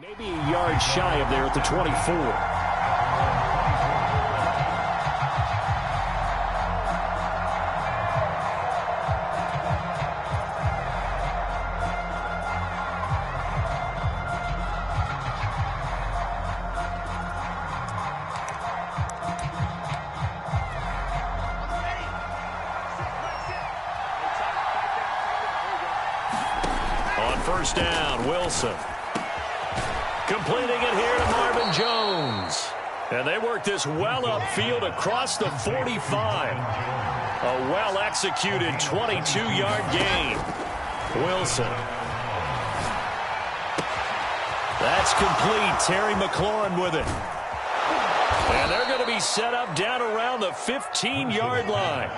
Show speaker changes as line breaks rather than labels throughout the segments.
Maybe a yard shy of there at the 24. First down, Wilson. Completing it here to Marvin Jones. And they work this well upfield across the 45. A well-executed 22-yard gain. Wilson. That's complete. Terry McLaurin with it. And they're going to be set up down around the 15-yard line.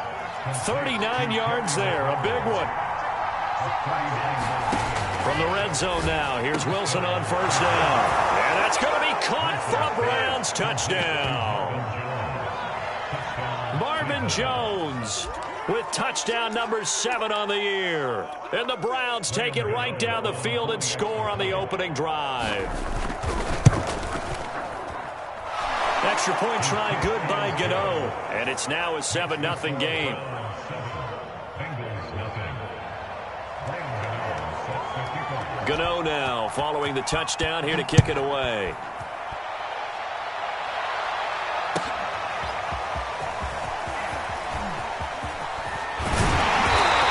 39 yards there. A big one. From the red zone now, here's Wilson on first down. And that's going to be caught for a Browns touchdown. Marvin Jones with touchdown number 7 on the year. And the Browns take it right down the field and score on the opening drive. Extra point try good by Gano. And it's now a 7-0 game. Gano now following the touchdown here to kick it away.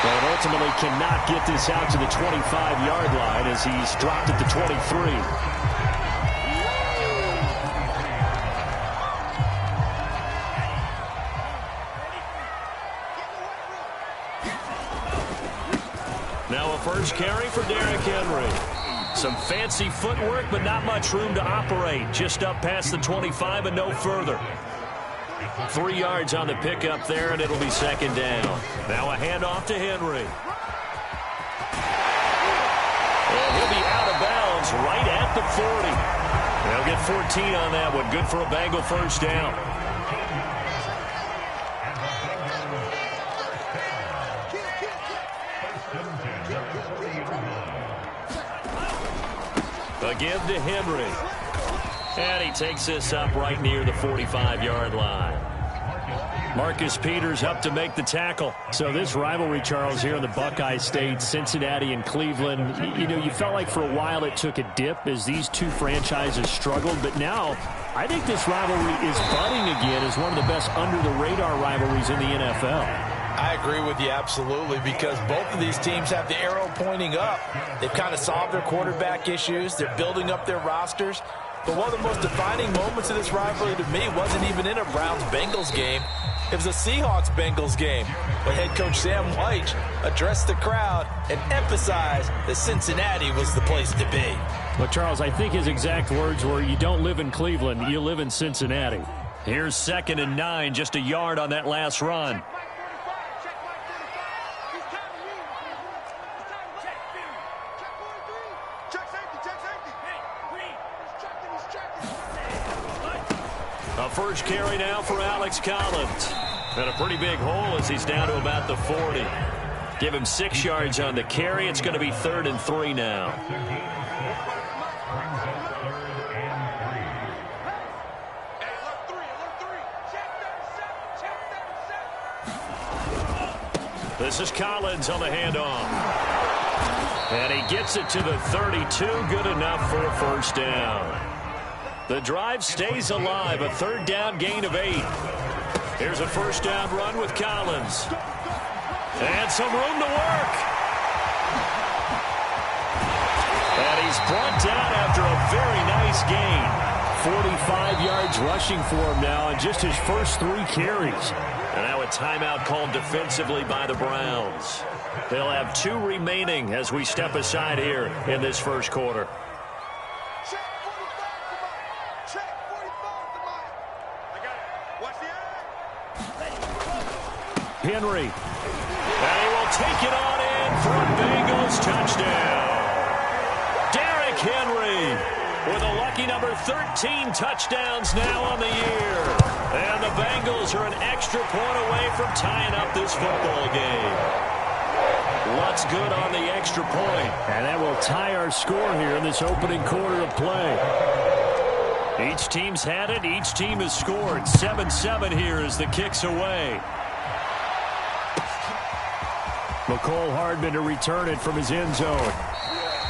But ultimately cannot get this out to the 25-yard line as he's dropped at the 23. Now a first carry for Derrick Henry. Some fancy footwork, but not much room to operate. Just up past the 25 and no further. 3 yards on the pickup there, and it'll be second down. Now a handoff to Henry. And he'll be out of bounds right at the 40. They'll get 14 on that one. Good for a Bengal first down. A give to Henry. And he takes this up right near the 45-yard line. Marcus Peters up to make the tackle. So this rivalry, Charles, here in the Buckeye State, Cincinnati and Cleveland, you felt like for a while it took a dip as these two franchises struggled. But now I think this rivalry is budding again as one of the best under-the-radar rivalries in the NFL.
I agree with you absolutely, because both of these teams have the arrow pointing up. They've kind of solved their quarterback issues. They're building up their rosters. But one of the most defining moments of this rivalry to me wasn't even in a Browns-Bengals game. It was a Seahawks-Bengals game when head coach Sam White addressed the crowd and emphasized that Cincinnati was the place to be.
But, Charles, I think his exact words were, you don't live in Cleveland, you live in Cincinnati. Here's 2nd and 9, just a yard on that last run. A first carry now for Alex Collins. And a pretty big hole as he's down to about the 40. Give him 6 yards on the carry. It's going to be 3rd and 3 now. This is Collins on the handoff. And he gets it to the 32. Good enough for a first down. The drive stays alive. A 3rd down gain of 8. Here's a first down run with Collins. And some room to work. And he's brought down after a very nice gain. 45 yards rushing for him now in just his first 3 carries. And now a timeout called defensively by the Browns. They'll have 2 remaining as we step aside here in this first quarter. Henry. And he will take it on in for a Bengals touchdown. Derrick Henry with a lucky number 13 touchdowns now on the year. And the Bengals are an extra point away from tying up this football game. What's good on the extra point? And that will tie our score here in this opening quarter of play. Each team's had it. Each team has scored. 7-7 here as the kick's away. McCole Hardman to return it from his end zone.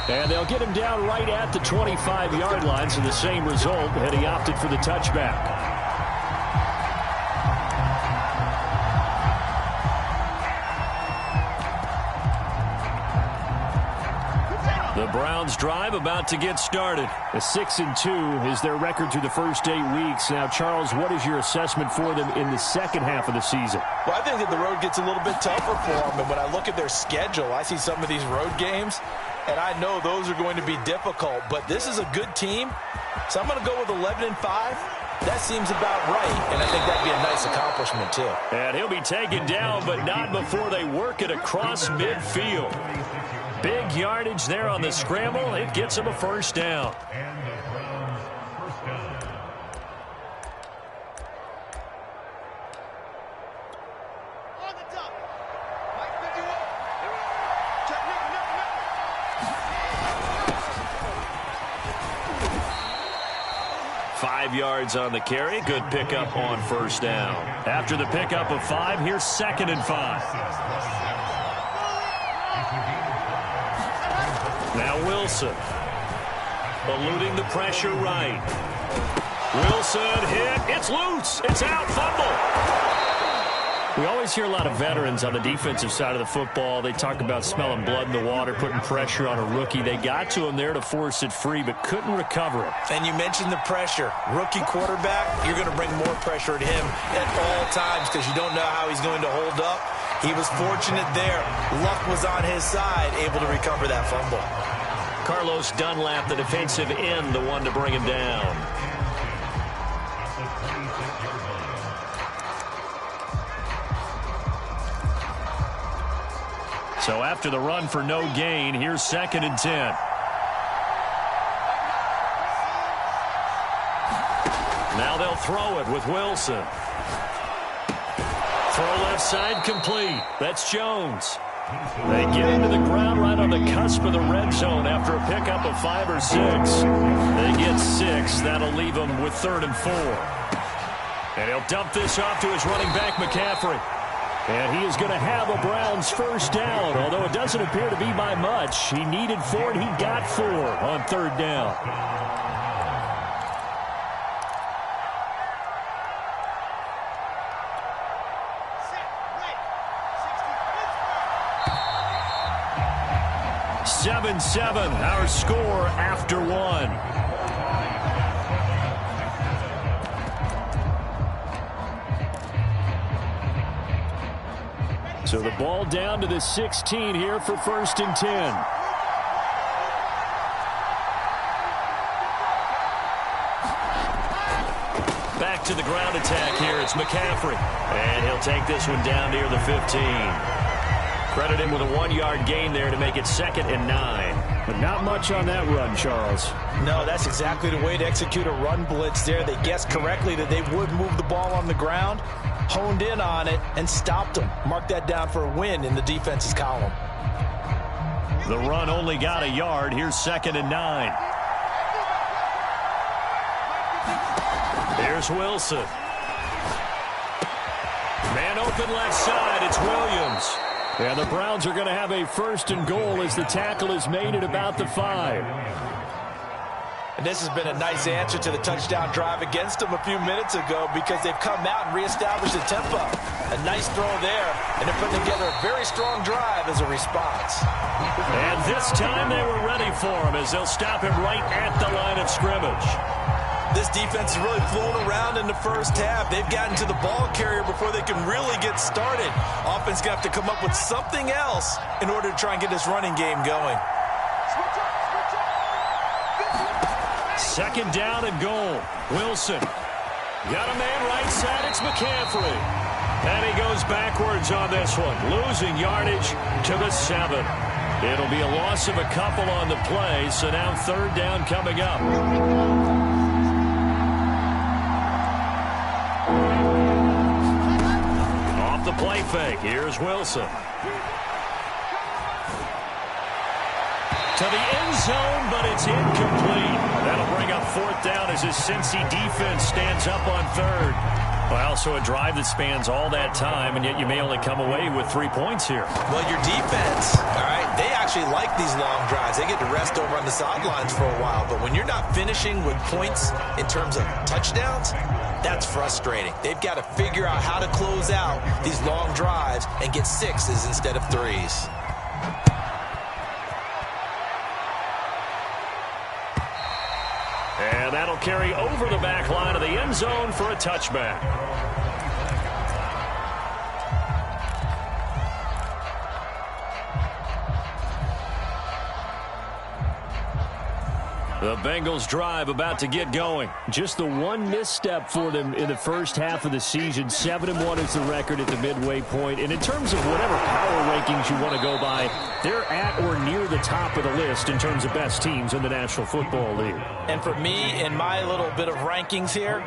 And they'll get him down right at the 25-yard line, so the same result, and he opted for the touchback. The Browns drive about to get started. A 6-2 is their record through the first 8 weeks. Now, Charles, what is your assessment for them in the second half of the season?
Well, I think that the road gets a little bit tougher for them. And when I look at their schedule, I see some of these road games, and I know those are going to be difficult. But this is a good team, so I'm going to go with 11-5. That seems about right, and I think that'd be a nice accomplishment, too.
And he'll be taken down, but not before they work it across midfield. Big yardage there on the scramble. It gets him a first down.
On the top.
5 yards on the carry. Good pickup on first down. After the pickup of 5, here's 2nd and 5. Now Wilson. Eluding the pressure right. Wilson hit. It's loose. It's out. Fumble. We always hear a lot of veterans on the defensive side of the football. They talk about smelling blood in the water, putting pressure on a rookie. They got to him there to force it free, but couldn't recover it.
And you mentioned the pressure. Rookie quarterback, you're going to bring more pressure at him at all times because you don't know how he's going to hold up. He was fortunate there. Luck was on his side, able to recover that fumble.
Carlos Dunlap, the defensive end, the one to bring him down. So after the run for no gain, here's 2nd and 10. Now they'll throw it with Wilson. Throw left side complete. That's Jones. They get into the ground right on the cusp of the red zone after a pickup of 5 or 6. They get 6. That'll leave them with 3rd and 4. And he'll dump this off to his running back, McCaffrey. And he is going to have a Browns first down, although it doesn't appear to be by much. He needed 4, and he got 4 on 3rd down. Seven, 7, our score after 1. So the ball down to the 16 here for 1st and 10. Back to the ground attack here. It's McCaffrey. And he'll take this one down near the 15. Credit him with a 1-yard gain there to make it 2nd and 9. But not much on that run, Charles.
No, that's exactly the way to execute a run blitz there. They guessed correctly that they would move the ball on the ground, honed in on it, and stopped them. Mark that down for a win in the defense's column.
The run only got a yard. Here's 2nd and 9. Here's Wilson. Man open left side. It's Williams. And the Browns are going to have a 1st and goal as the tackle is made at about the 5.
And this has been a nice answer to the touchdown drive against them a few minutes ago because they've come out and reestablished the tempo. A nice throw there, and they're putting together a very strong drive as a response.
And this time they were ready for him as they'll stop him right at the line of scrimmage.
This defense has really flown around in the first half. They've gotten to the ball carrier before they can really get started. Offense going to have to come up with something else in order to try and get this running game going.
2nd down and goal. Wilson. Got a man right side. It's McCaffrey. And he goes backwards on this one. Losing yardage to the 7. It'll be a loss of a couple on the play. So now 3rd down coming up. Off the play fake. Here's Wilson. To the end zone, but it's incomplete. That'll bring up fourth down as his Cincy defense stands up on third. Well, so a drive that spans all that time, and yet you may only come away with 3 points here.
Well, your defense, all right, they actually like these long drives. They get to rest over on the sidelines for a while. But when you're not finishing with points in terms of touchdowns, that's frustrating. They've got to figure out how to close out these long drives and get 6s instead of 3s.
And that'll carry over the back line of the end zone for a touchback. The Bengals drive about to get going. Just the one misstep for them in the first half of the season. 7-1 is the record at the midway point. And in terms of whatever power rankings you want to go by, they're at or near the top of the list in terms of best teams in the National Football League.
And for me, in my little bit of rankings here,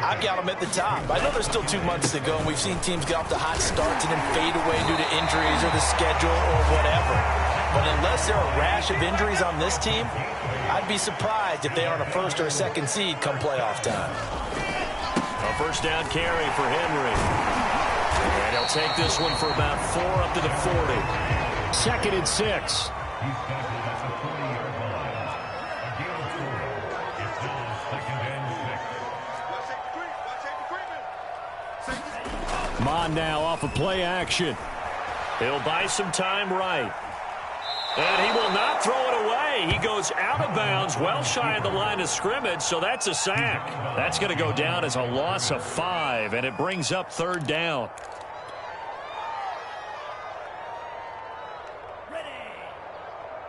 I've got them at the top. I know there's still 2 months to go, and we've seen teams get off to hot starts and then fade away due to injuries or the schedule or whatever. But unless there are a rash of injuries on this team, I'd be surprised if they aren't a first or a second seed come playoff time.
A first down carry for Henry. And he'll take this one for about 4 up to the 40. 2nd and 6. Mon now off of play action. He'll buy some time right. And he will not throw it away. He goes out of bounds, well shy of the line of scrimmage, so that's a sack. That's going to go down as a loss of 5, and it brings up 3rd down.
Ready.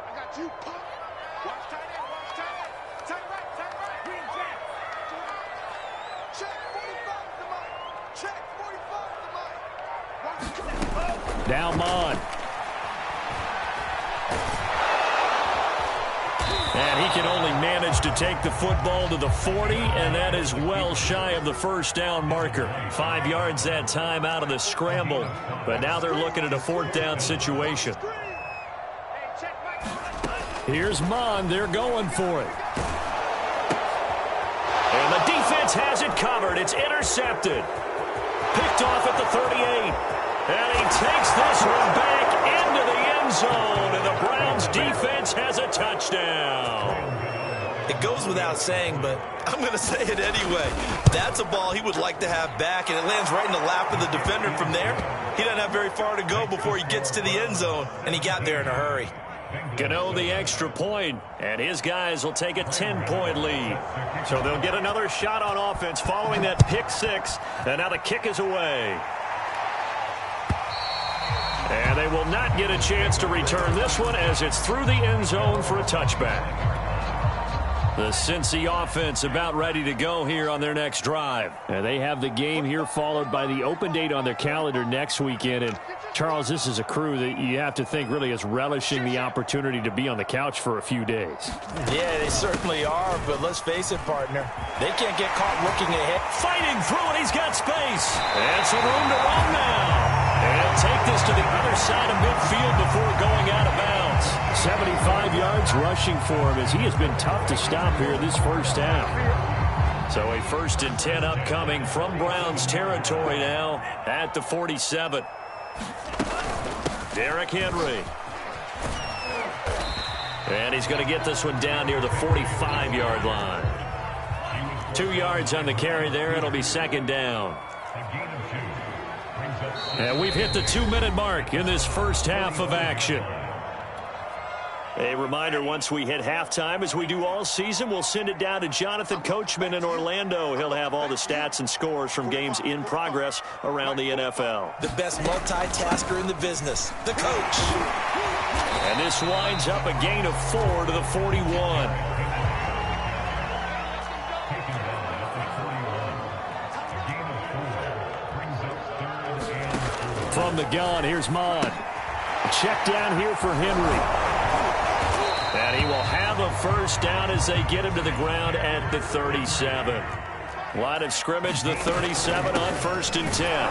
I got you. Pump. Watch tight end. Watch tight end. Tight right. Tight right. Green jack. Check 45 to Mike. Check 45 to Mike.
Now Mon. And he can only manage to take the football to the 40, and that is well shy of the first down marker. 5 yards that time out of the scramble, but now they're looking at a 4th down situation. Here's Mon. They're going for it. And the defense has it covered. It's intercepted. Picked off at the 38. And he takes this one back into the end zone, and the Browns defense has a touchdown.
It goes without saying, but I'm going to say it anyway. That's a ball he would like to have back, and it lands right in the lap of the defender from there. He doesn't have very far to go before he gets to the end zone, and he got there in a hurry.
Gano the extra point, and his guys will take a 10-point lead. So they'll get another shot on offense following that pick 6, and now the kick is away. And they will not get a chance to return this one as it's through the end zone for a touchback. The Cincy offense about ready to go here on their next drive. And they have the game here followed by the open date on their calendar next weekend. And Charles, this is a crew that you have to think really is relishing the opportunity to be on the couch for a few days.
Yeah, they certainly are, but let's face it, partner. They can't get caught looking ahead.
Fighting through it, he's got space. And some room to run now. And he'll take this to the other side of midfield before going out of bounds. 75 yards rushing for him as he has been tough to stop here this first half. So a 1st and 10 upcoming from Browns territory now at the 47. Derrick Henry. And he's going to get this one down near the 45-yard line. 2 yards on the carry there. It'll be 2nd down. And we've hit the 2-minute mark in this first half of action. A reminder, once we hit halftime, as we do all season, we'll send it down to Jonathan Coachman in Orlando. He'll have all the stats and scores from games in progress around the NFL.
The best multitasker in the business, the coach.
And this winds up a gain of 4 to the 41. From the gun, here's Mon. Check down here for Henry. And he will have a first down as they get him to the ground at the 37. Line of scrimmage, the 37 on 1st and 10.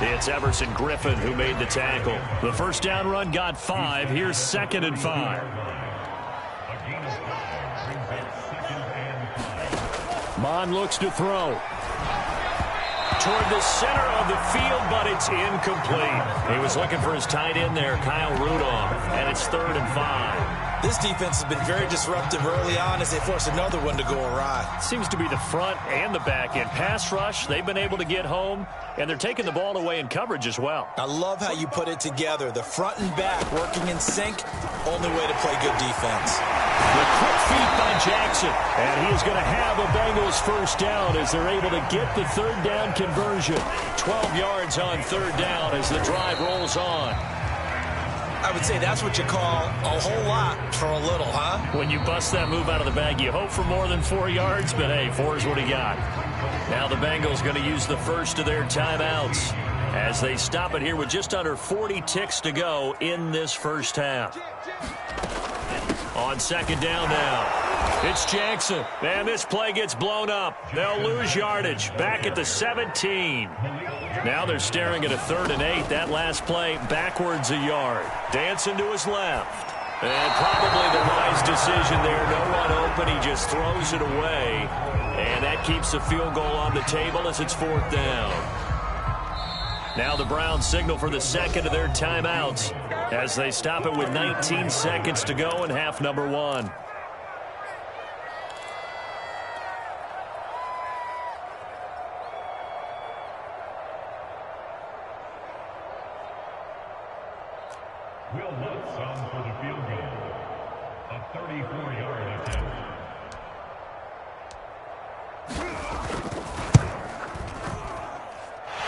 It's Everson Griffin who made the tackle. The first down run got 5. Here's 2nd and 5. Mon looks to throw. Toward the center of the field, but it's incomplete. He was looking for his tight end there, Kyle Rudolph, and it's 3rd and 5.
This defense has been very disruptive early on as they force another one to go awry.
Seems to be the front and the back end. Pass rush, they've been able to get home, and they're taking the ball away in coverage as well.
I love how you put it together. The front and back working in sync, only way to play good defense.
The quick feet by Jackson, and he is going to have a Bengals first down as they're able to get the 3rd down conversion. 12 yards on 3rd down as the drive rolls on.
I would say that's what you call a whole lot for a little, huh?
When you bust that move out of the bag, you hope for more than 4 yards, but hey, 4 is what he got. Now the Bengals going to use the first of their timeouts as they stop it here with just under 40 ticks to go in this first half. On 2nd down now. It's Jackson, and this play gets blown up. They'll lose yardage back at the 17. Now they're staring at a 3rd and 8. That last play backwards a yard. Dancing to his left. And probably the wise decision there. No one open. He just throws it away. And that keeps the field goal on the table as it's 4th down. Now the Browns signal for the 2nd of their timeouts as they stop it with 19 seconds to go in half number 1.
Will Lutz on for the field goal. A 34-yard attempt.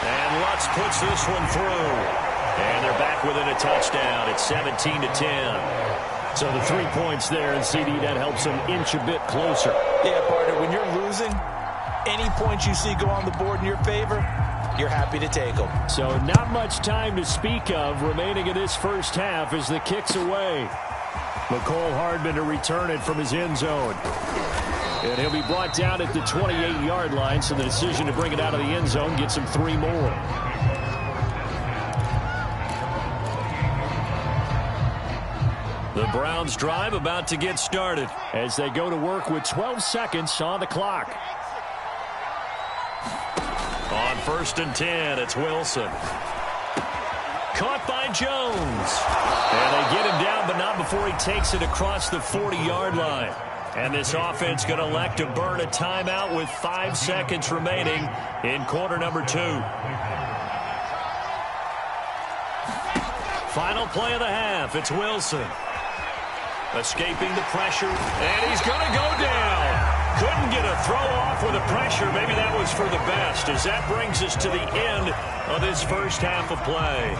And Lutz puts this one through. And they're back within a touchdown. It's 17-10. So the 3 points there, and CD, that helps them inch a bit closer.
Yeah, partner, when you're losing, any points you see go on the board in your favor, you're happy to take them.
So not much time to speak of remaining in this first half as the kick's away. McCole Hardman to return it from his end zone. And he'll be brought down at the 28-yard line, so the decision to bring it out of the end zone gets him 3 more. The Browns drive about to get started as they go to work with 12 seconds on the clock. On 1st and 10, it's Wilson. Caught by Jones. And they get him down, but not before he takes it across the 40-yard line. And this offense going to elect to burn a timeout with 5 seconds remaining in quarter number 2. Final play of the half, it's Wilson. Escaping the pressure, and he's going to go down. Couldn't get a throw off with the pressure. Maybe that was for the best, as that brings us to the end of this first half of play.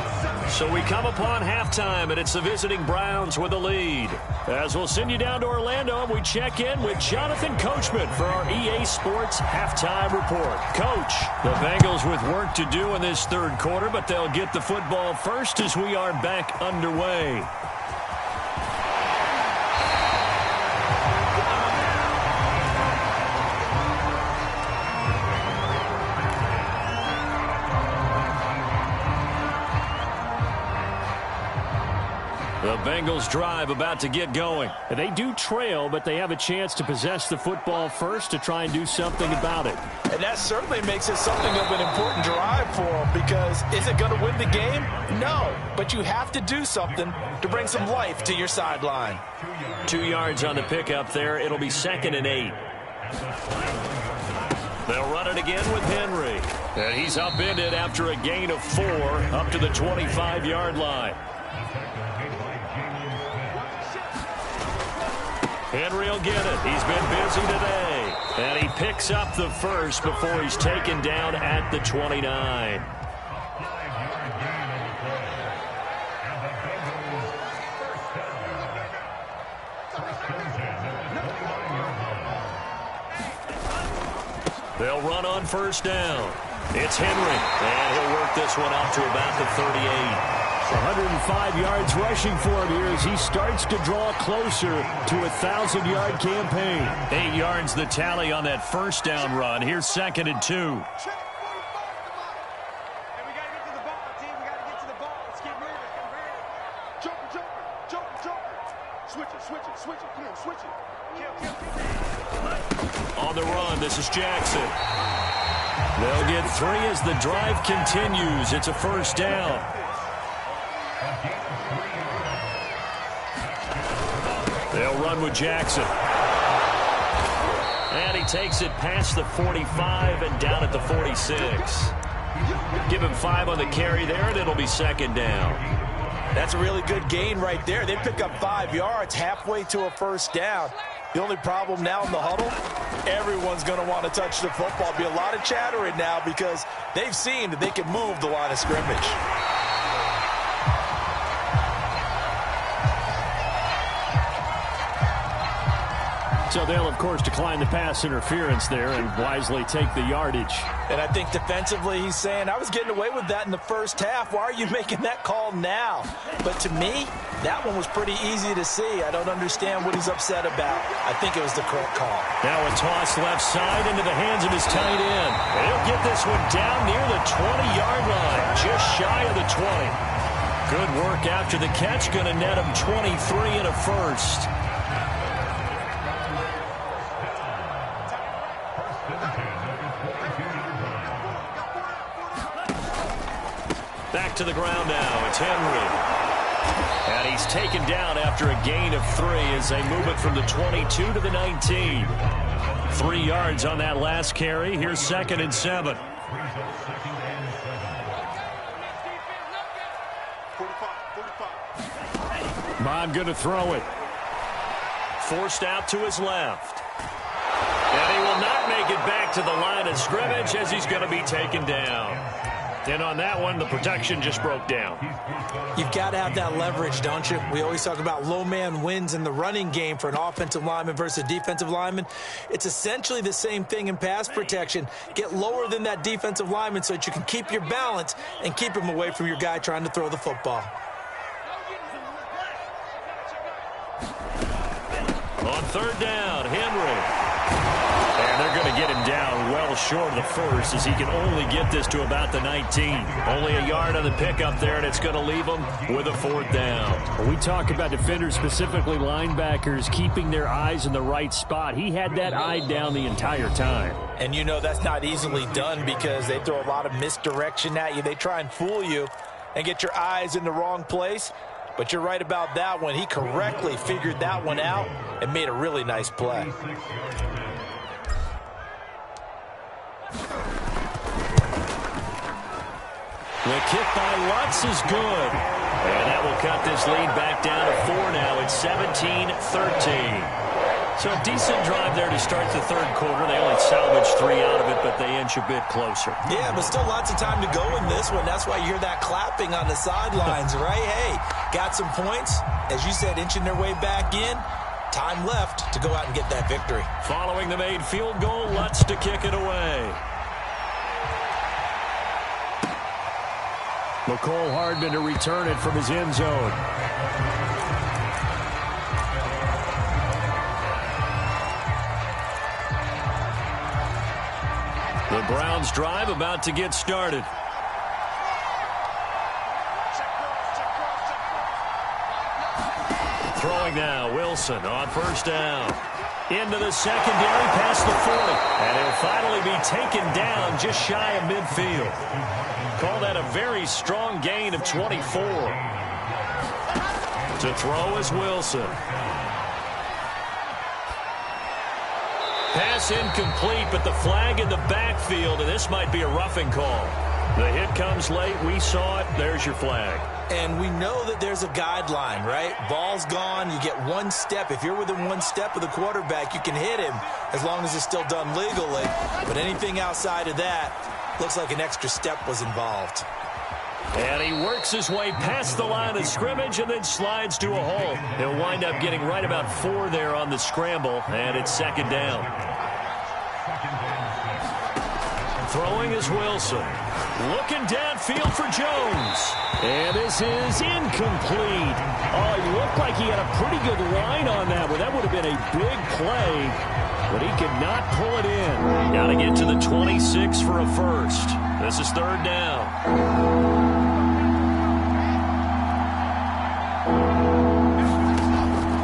So we come upon halftime, and it's the visiting Browns with the lead. As we'll send you down to Orlando, and we check in with Jonathan Coachman for our EA Sports Halftime Report. Coach, the Bengals with work to do in this 3rd quarter, but they'll get the football first as we are back underway. The Bengals drive about to get going. They do trail, but they have a chance to possess the football first to try and do something about it.
And that certainly makes it something of an important drive for them, because is it going to win the game? No, but you have to do something to bring some life to your sideline.
2 yards on the pickup there. It'll be 2nd and 8. They'll run it again with Henry. And he's upended after a gain of 4 up to the 25-yard line. Henry will get it. He's been busy today. And he picks up the first before he's taken down at the 29. They'll run on 1st down. It's Henry. And he'll work this one out to about the 38. 105 yards rushing for him here as he starts to draw closer to a 1,000-yard campaign. 8 yards the tally on that 1st down run. Here's 2nd and 2. Jackson. They'll get 3 as the drive continues. It's a first down. They'll run with Jackson. And he takes it past the 45 and down at the 46. Give him 5 on the carry there, and it'll be second down.
That's a really good gain right there. They pick up 5 yards halfway to a first down. The only problem now in the huddle, everyone's going to want to touch the football. Be a lot of chattering now because they've seen that they can move the line of scrimmage.
So they'll, of course, decline the pass interference there and wisely take the yardage.
And I think defensively he's saying, I was getting away with that in the first half. Why are you making that call now? But to me, that one was pretty easy to see. I don't understand what he's upset about. I think it was the correct call.
Now a toss left side into the hands of his tight end. He'll get this one down near the 20-yard line, just shy of the 20. Good work after the catch, going to net him 23 and a first. Back to the ground now. It's Henry. And he's taken down after a gain of 3 as they move it from the 22 to the 19. 3 yards on that last carry. Here's 2nd and 7. Bond going to throw it. Forced out to his left. And he will not make it back to the line of scrimmage as he's going to be taken down. And on that one, the protection just broke down.
You've got to have that leverage, don't you? We always talk about low man wins in the running game for an offensive lineman versus a defensive lineman. It's essentially the same thing in pass protection. Get lower than that defensive lineman so that you can keep your balance and keep him away from your guy trying to throw the football.
On 3rd down, Henry. And they're going to get him down well short of the first as he can only get this to about the 19. Only a yard on the pickup there, and it's going to leave him with a 4th down.
When we talk about defenders, specifically linebackers, keeping their eyes in the right spot. He had that eye down the entire time.
And you know that's not easily done because they throw a lot of misdirection at you. They try and fool you and get your eyes in the wrong place. But you're right about that one. He correctly figured that one out and made a really nice play.
The kick by Lutz is good. And that will cut this lead back down to 4 now. It's 17-13. So a decent drive there to start the 3rd quarter. They only salvaged 3 out of it, but they inch a bit closer.
Yeah, but still lots of time to go in this one. That's why you hear that clapping on the sidelines, right? Hey, got some points. As you said, inching their way back in. Time left to go out and get that victory.
Following the made field goal, Lutz to kick it away.
McCole Hardman to return it from his end zone.
The Browns drive about to get started. Throwing now, Wilson on 1st down. Into the secondary, past the 40. And he'll finally be taken down just shy of midfield. Call that a very strong gain of 24. To throw is Wilson. Pass incomplete, but the flag in the backfield, and this might be a roughing call. The hit comes late. We saw it. There's your flag.
And we know that there's a guideline, right? Ball's gone. You get 1 step. If you're within 1 step of the quarterback, you can hit him as long as it's still done legally. But anything outside of that, looks like an extra step was involved.
And he works his way past the line of scrimmage and then slides to a hole. He'll wind up getting right about 4 there on the scramble, and it's 2nd down. Throwing is Wilson. Looking downfield for Jones. And this is incomplete.
Oh, he looked like he had a pretty good line on that one. That would have been a big play, but he could not pull it in.
Got to get to the 26 for a first. This is 3rd down.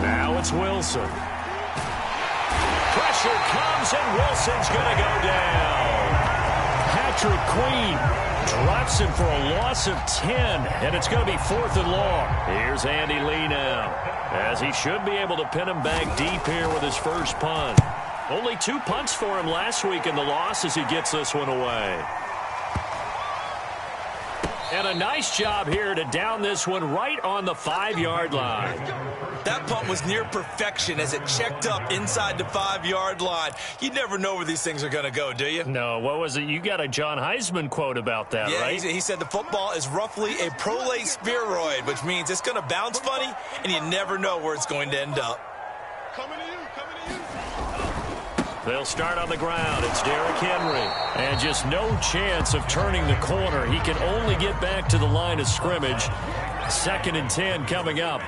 Now it's Wilson. Pressure comes, and Wilson's going to go down.
Patrick Queen drops him for a loss of 10, and it's going to be 4th and long.
Here's Andy Lee now, as he should be able to pin him back deep here with his first punt. Only 2 punts for him last week in the loss as he gets this one away. And a nice job here to down this one right on the 5-yard line.
That punt was near perfection as it checked up inside the 5-yard line. You never know where these things are going to go, do you?
No, what was it? You got a John Heisman quote about that,
yeah,
right?
He said the football is roughly a prolate spheroid, which means it's going to bounce funny, and you never know where it's going to end up.
Coming to you, coming to you.
They'll start on the ground. It's Derrick Henry. And just no chance of turning the corner. He can only get back to the line of scrimmage. 2nd and 10 coming up.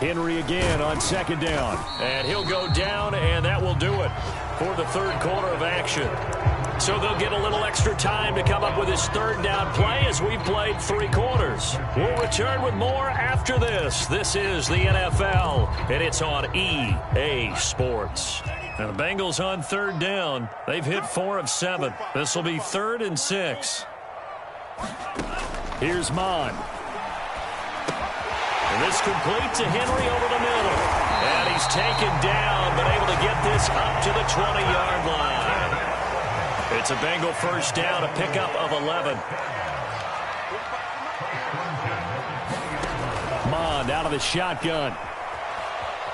Henry again on 2nd down.
And he'll go down, and that will do it for the 3rd quarter of action. So they'll get a little extra time to come up with his 3rd down play as we've played 3 quarters. We'll return with more after this. This is the NFL, and it's on EA Sports. And the Bengals on 3rd down. They've hit 4 of 7. This will be 3rd and 6.
Here's Mond.
And this complete to Henry over the middle. And he's taken down, but able to get this up to the 20-yard line. It's a Bengal first down, a pickup of 11.
Mond out of the shotgun.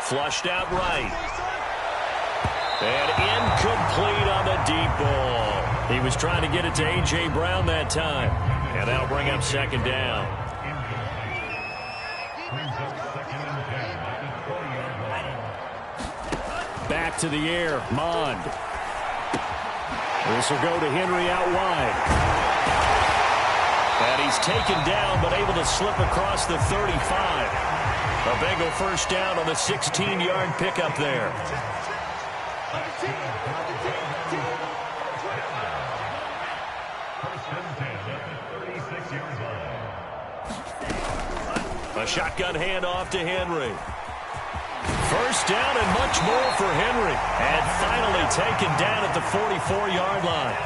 Flushed out right. And incomplete on the deep ball. He was trying to get it to A.J. Brown that time. And that'll bring up 2nd down.
Back to the air, Mond. This will go to Henry out wide.
And he's taken down, but able to slip across the 35. A Bengal first down on the 16-yard pickup there. A shotgun handoff to Henry. First down and much more for Henry. And finally taken down at the 44-yard line.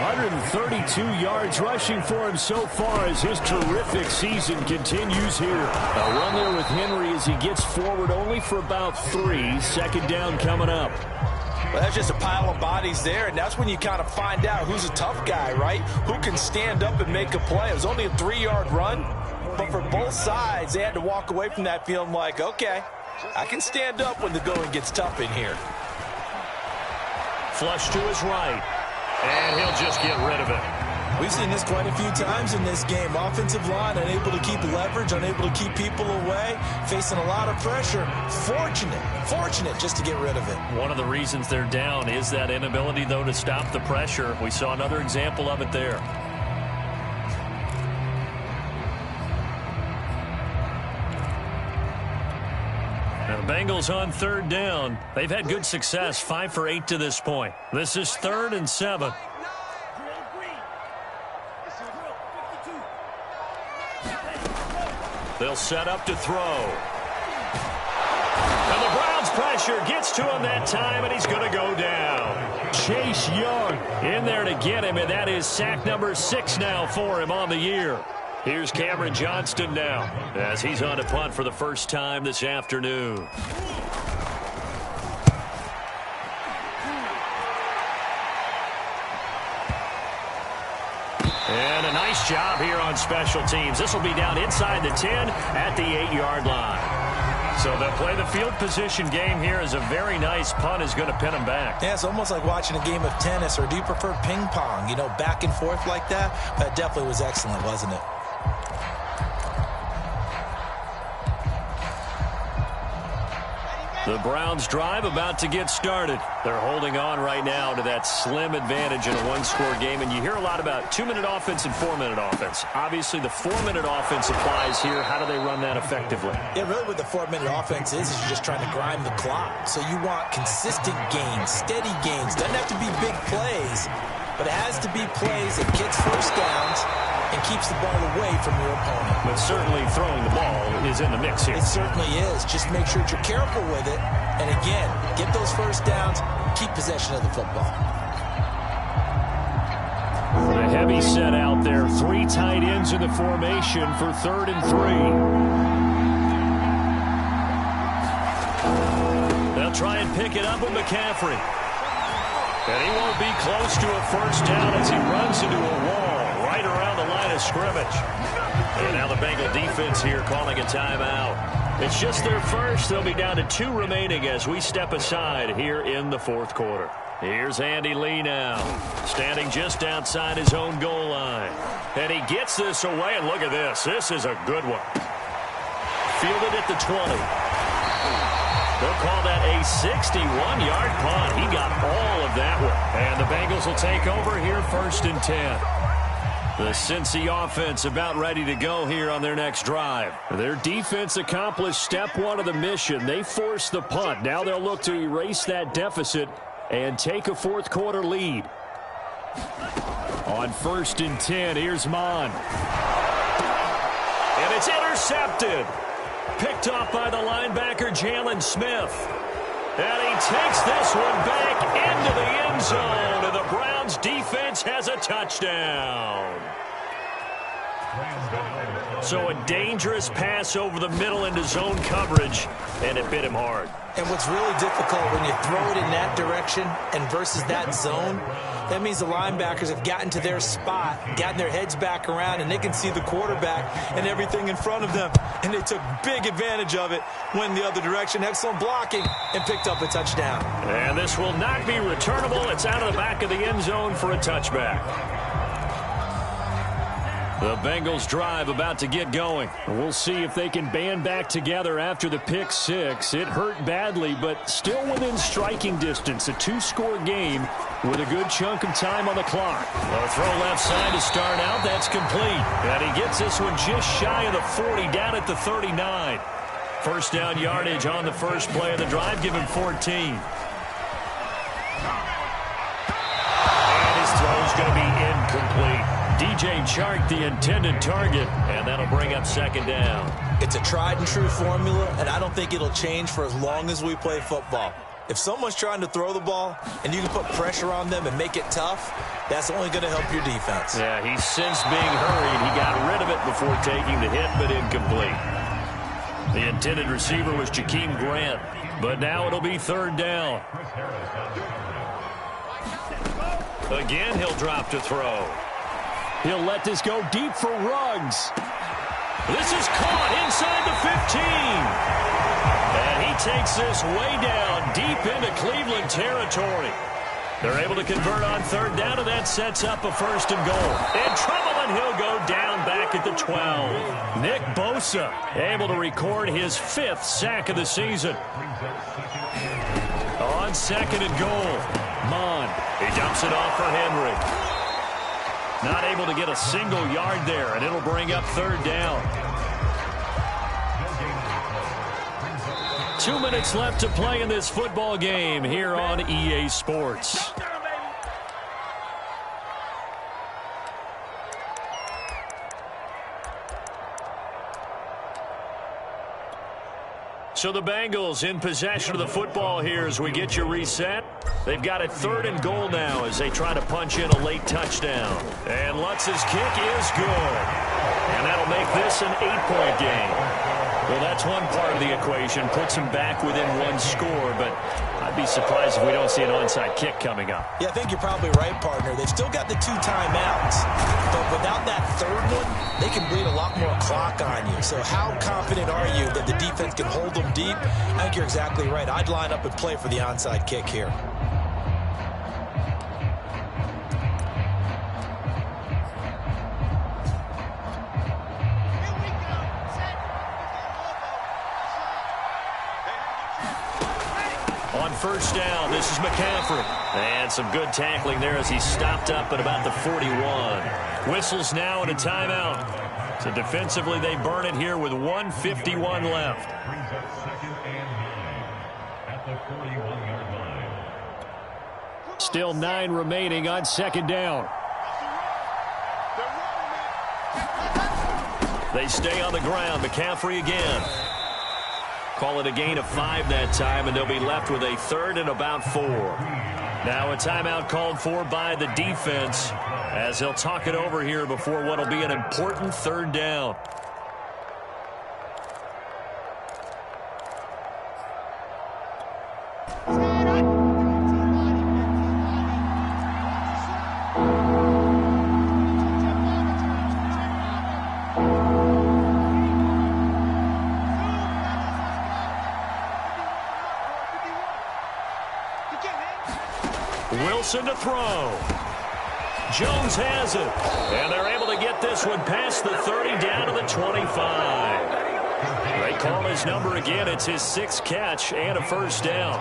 132 yards rushing for him so far as his terrific season continues here. A run there with Henry as he gets forward only for about 3. 2nd down coming up.
Well, that's just a pile of bodies there, and that's when you kind of find out who's a tough guy, right? Who can stand up and make a play. It was only a 3-yard run, but for both sides, they had to walk away from that feeling like, okay, I can stand up when the going gets tough in here.
Flush to his right, and he'll just get rid of it.
We've seen this quite a few times in this game. Offensive line unable to keep leverage, unable to keep people away, facing a lot of pressure. Fortunate just to get rid of it.
One of the reasons they're down is that inability, though, to stop the pressure. We saw another example of it there. Now the Bengals on 3rd down. They've had good success, 5 for 8 to this point. This is 3rd and 7. They'll set up to throw. And the Browns pressure gets to him that time, and he's going to go down.
Chase Young
in there to get him, and that is sack number 6 now for him on the year. Here's Cameron Johnston now as he's on to punt for the first time this afternoon. And a nice job here on special teams. This will be down inside the 10 at the 8-yard line. So they'll play the field position game here as a very nice punt is going to pin them back.
Yeah, it's almost like watching a game of tennis, or do you prefer ping pong? You know, back and forth like that? That definitely was excellent, wasn't it?
The Browns drive about to get started. They're holding on right now to that slim advantage in a one-score game. And you hear a lot about 2-minute offense and 4-minute offense. Obviously, the 4-minute offense applies here. How do they run that effectively?
Yeah, really what the 4-minute offense is you're just trying to grind the clock. So you want consistent gains, steady gains. Doesn't have to be big plays, but it has to be plays that gets first downs and keeps the ball away from your opponent.
But certainly throwing the ball is in the mix here.
It certainly is. Just make sure that you're careful with it. And again, get those first downs, keep possession of the football.
The heavy set out there. 3 tight ends in the formation for 3rd and 3.
They'll try and pick it up with McCaffrey. And he won't be close to a first down as he runs into a wall right around the line of scrimmage. And now the Bengal defense here calling a timeout. It's just their first. They'll be down to 2 remaining as we step aside here in the 4th quarter. Here's Andy Lee now, standing just outside his own goal line. And he gets this away, and look at this. This is a good one. Fielded at the 20. They'll call that a 61-yard punt. He got all of that one. And the Bengals will take over here 1st and 10. The Cincy offense about ready to go here on their next drive.
Their defense accomplished step 1 of the mission. They forced the punt. Now they'll look to erase that deficit and take a 4th quarter lead. On 1st and 10, here's Mon.
And it's intercepted. Picked off by the linebacker, Jalen Smith. And he takes this one back into the end zone. And the Browns defense has a touchdown. So a dangerous pass over the middle into zone coverage, and it bit him hard.
And what's really difficult when you throw it in that direction and versus that zone, that means the linebackers have gotten to their spot, gotten their heads back around, and they can see the quarterback and everything in front of them. And they took big advantage of it, went the other direction, excellent blocking, and picked up a touchdown.
And this will not be returnable. It's out of the back of the end zone for a touchback. The Bengals drive about to get going.
We'll see if they can band back together after the pick 6. It hurt badly, but still within striking distance. A 2-score game with a good chunk of time on the clock.
A throw left side to start out. That's complete. And he gets this one just shy of the 40, down at the 39. First down yardage on the first play of the drive. Give him 14. And his throw's going to be incomplete. DJ Chark, the intended target, and that'll bring up 2nd down.
It's a tried-and-true formula, and I don't think it'll change for as long as we play football. If someone's trying to throw the ball and you can put pressure on them and make it tough, that's only going to help your defense.
Yeah, he's since being hurried. He got rid of it before taking the hit, but incomplete. The intended receiver was Jakeem Grant, but now it'll be 3rd down. Again, he'll drop to throw.
He'll let this go deep for Ruggs.
This is caught inside the 15. And he takes this way down deep into Cleveland territory. They're able to convert on 3rd down, and that sets up a 1st and goal. In trouble, and he'll go down back at the 12. Nick Bosa able to record his 5th sack of the season. On 2nd and goal, Mon. He dumps it off for Henry. Not able to get a single yard there, and it'll bring up 3rd down. 2 minutes left to play in this football game here on EA Sports. So the Bengals in possession of the football here as we get you reset. They've got a 3rd and goal now as they try to punch in a late touchdown. And Lutz's kick is good. And that'll make this an 8-point game. Well, that's one part of the equation. Puts them back within 1 score, but I'd be surprised if we don't see an onside kick coming up.
Yeah, I think you're probably right, partner. They've still got the 2 timeouts, but without that 3rd one, they can bleed a lot more clock on you. So how confident are you that the defense can hold them deep? I think you're exactly right. I'd line up and play for the onside kick here.
On 1st down, this is McCaffrey. And some good tackling there as he stopped up at about the 41. Whistles now and a timeout. So defensively, they burn it here with 1:51 left.
Brings up 2nd and 9 at the 41-yard line.
Still 9 remaining on 2nd down.
They stay on the ground. McCaffrey again. Call it a gain of 5 that time, and they'll be left with a third and about 4. Now a timeout called for by the defense as he'll talk it over here before what will be an important third down. Wilson to throw. Jones has it. And they're able to get this one past the 30 down to the 25. They call his number again. It's his 6th catch and a first down.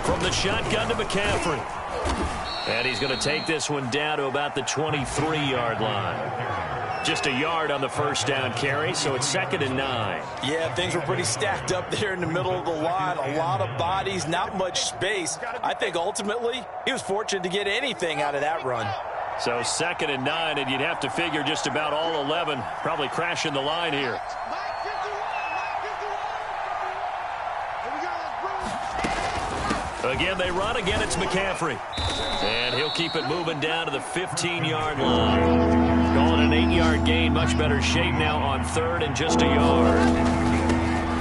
From the shotgun to McCaffrey. And he's going to take this one down to about the 23-yard line. Just a yard on the first down carry, so it's 2nd and 9.
Yeah, things were pretty stacked up there in the middle of the line. A lot of bodies, not much space. I think ultimately he was fortunate to get anything out of that run.
So 2nd and 9, and you'd have to figure just about all 11 probably crashing the line here. Again, they run. Again, it's McCaffrey. And he'll keep it moving down to the 15-yard line. Calling an 8-yard gain. Much better shape now on 3rd and just a yard.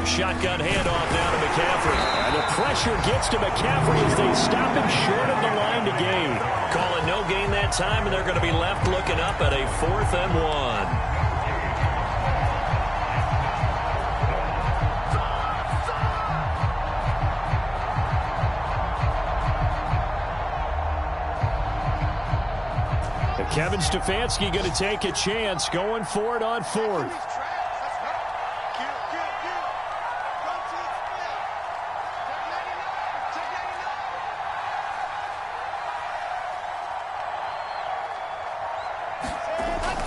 Shotgun handoff now to McCaffrey.
And the pressure gets to McCaffrey as they stop him short of the line to gain.
Call it no gain that time, and they're going to be left looking up at a 4th and 1.
Kevin Stefanski going to take a chance going for it on 4th.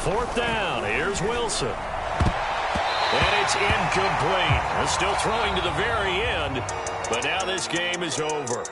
Fourth down. Here's Wilson. And it's incomplete. They're still throwing to the very end, but now this game is over.